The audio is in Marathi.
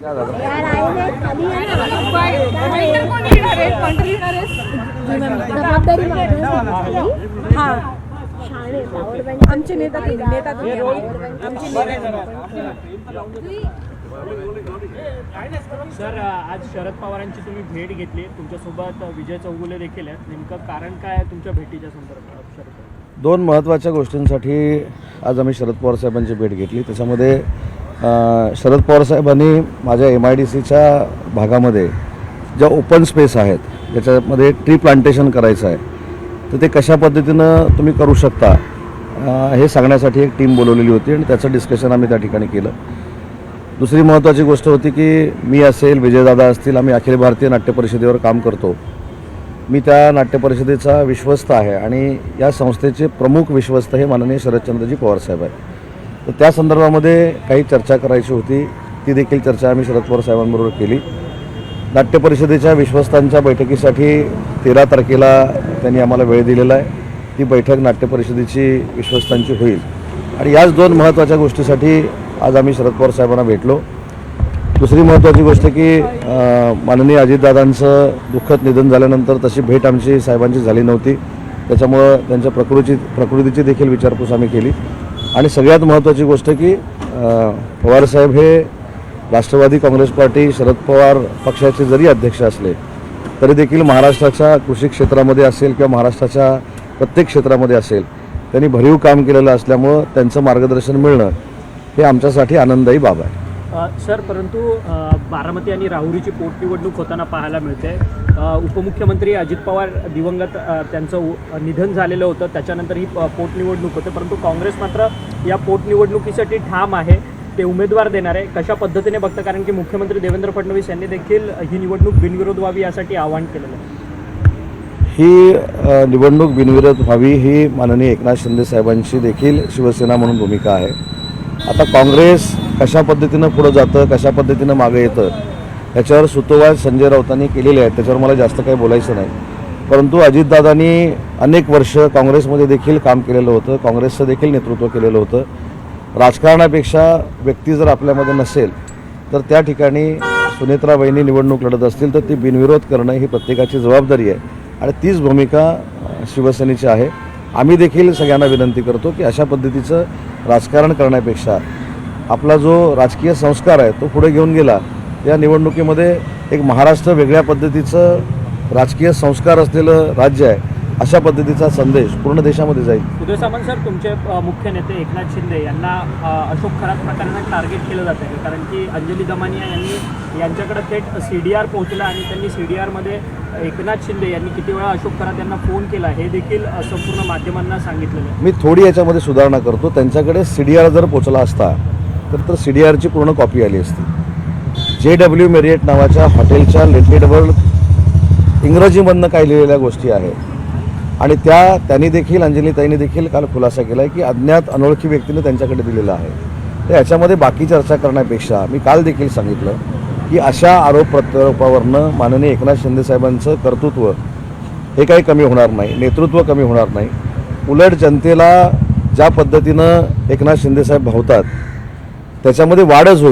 आमचे नेता सर, आज शरद पवारांची तुम्ही भेट घेतली, तुमच्यासोबत विजय चौगुले देखील आहेत. नेमकं कारण काय आहे तुमच्या भेटीच्या संदर्भात? दोन महत्त्वाच्या गोष्टींसाठी आज आम्ही शरद पवार साहेबांची भेट घेतली. त्याच्यामध्ये शरद पवार साहेबांनी माझ्या MIDCच्या भागामध्ये ज्या ओपन स्पेस आहेत ज्याच्यामध्ये ट्री प्लांटेशन करायचं आहे, तर ते कशा पद्धतीनं तुम्ही करू शकता हे सांगण्यासाठी एक टीम बोलवलेली होती आणि त्याचं डिस्कशन आम्ही त्या ठिकाणी केलं. दुसरी महत्त्वाची गोष्ट होती की मी असेल, विजयदादा असतील, आम्ही अखिल भारतीय नाट्य परिषदेवर काम करतो. मी त्या नाट्य परिषदेचा विश्वस्त आहे आणि या संस्थेचे प्रमुख विश्वस्त हे माननीय शरदचंद्रजी पवार साहेब आहेत. तर त्या संदर्भामध्ये काही चर्चा करायची होती, ती देखील चर्चा आम्ही शरद पवार साहेबांबरोबर केली. नाट्य परिषदेच्या विश्वस्तांच्या बैठकीसाठी 13 तारखेला त्यांनी आम्हाला वेळ दिलेला आहे. ती बैठक नाट्य परिषदेची विश्वस्तांची होईल आणि याच दोन महत्त्वाच्या गोष्टीसाठी आज आम्ही शरद पवार साहेबांना भेटलो. दुसरी महत्त्वाची गोष्ट की माननीय अजितदादांचं दुःखद निधन झाल्यानंतर तशी भेट आमची साहेबांची झाली नव्हती. त्याच्यामुळं त्यांच्या प्रकृतीची देखील विचारपूस आम्ही केली. आणि सगळ्यात महत्त्वाची गोष्ट की पवारसाहेब हे राष्ट्रवादी काँग्रेस पार्टी शरद पवार पक्षाचे जरी अध्यक्ष असले तरी देखील महाराष्ट्राच्या कृषी क्षेत्रामध्ये असेल किंवा महाराष्ट्राच्या प्रत्येक क्षेत्रामध्ये असेल त्यांनी भरीव काम केलेलं असल्यामुळं त्यांचं मार्गदर्शन मिळणं हे आमच्यासाठी आनंददायी बाब आहे. सर, परंतु बारामती आणि राहुरीची पोटनिवडणूक होताना पाहायला मिळते. उपमुख्यमंत्री अजित पवार दिवंगत त्यांचं निधन झालेलं होतं, त्याच्यानंतर ही पोटनिवडणूक होते, परंतु काँग्रेस मात्र या पोटनिवडणुकीसाठी ठाम आहे, ते उमेदवार देणार आहे. कशा पद्धतीने बघतं, कारण की मुख्यमंत्री देवेंद्र फडणवीस यांनी देखील ही निवडणूक बिनविरोध व्हावी यासाठी आवाहन केलेलं आहे. ही निवडणूक बिनविरोध व्हावी ही माननीय एकनाथ शिंदे साहेबांची देखील शिवसेना म्हणून भूमिका आहे. आता काँग्रेस कशा पद्धतीनं पुढं जातं, कशा पद्धतीनं मागे येतं याच्यावर सुतोवाच संजय राऊतांनी केलेले आहेत, त्याच्यावर मला जास्त काही बोलायचं नाही. परंतु अजितदादांनी अनेक वर्ष काँग्रेसमध्ये देखील काम केलेलं होतं, काँग्रेसचं देखील नेतृत्व केलेलं होतं. राजकारणापेक्षा व्यक्ती जर आपल्यामध्ये नसेल तर त्या ठिकाणी सुनेत्राबाईंनी निवडणूक लढत असतील तर ती बिनविरोध करणं ही प्रत्येकाची जबाबदारी आहे आणि तीच भूमिका शिवसेनेची आहे. आम्ही देखील सगळ्यांना विनंती करतो की अशा पद्धतीचं राजकारण करण्यापेक्षा आपला जो राजकीय संस्कार आहे तो पुढे घेऊन गेला. या निवडणुकीमध्ये एक महाराष्ट्र वेगळ्या पद्धतीचं राजकीय संस्कार असलेलं राज्य आहे अशा पद्धतीचा संदेश पूर्ण देशामध्ये जाईल. उदय सामंत सर, तुमचे मुख्य नेते एकनाथ शिंदे यांना अशोक खरात प्रकरणात टार्गेट केलं जात आहे, कारण की अंजली दमानिया यांच्याकडे थेट CDR पोहोचला आणि त्यांनी CDRमध्ये एकनाथ शिंदे यांनी किती वेळा अशोक खरात यांना फोन केला हे देखील संपूर्ण माध्यमांना सांगितलेलं आहे. मी थोडी याच्यामध्ये सुधारणा करतो. त्यांच्याकडे CDR जर पोचला असता तर CDRची पूर्ण कॉपी आली असती. JW मेरियट नावाच्या हॉटेलच्या लेटेडवर इंग्रजीमधनं काही लिहिलेल्या गोष्टी आहेत आणि त्यांनी देखील अंजलीताईंनी देखील काल खुलासा केला आहे की अज्ञात अनोळखी व्यक्तीने त्यांच्याकडे दिलेला आहे. तर याच्यामध्ये बाकी चर्चा करण्यापेक्षा मी काल देखील सांगितलं की अशा आरोप प्रत्यारोपावरनं माननीय एकनाथ शिंदे साहेबांचं कर्तृत्व हे काही कमी होणार नाही, नेतृत्व कमी होणार नाही. उलट जनतेला ज्या पद्धतीनं एकनाथ शिंदे साहेब भावतात त्याच्यामध्ये वाढच होईल.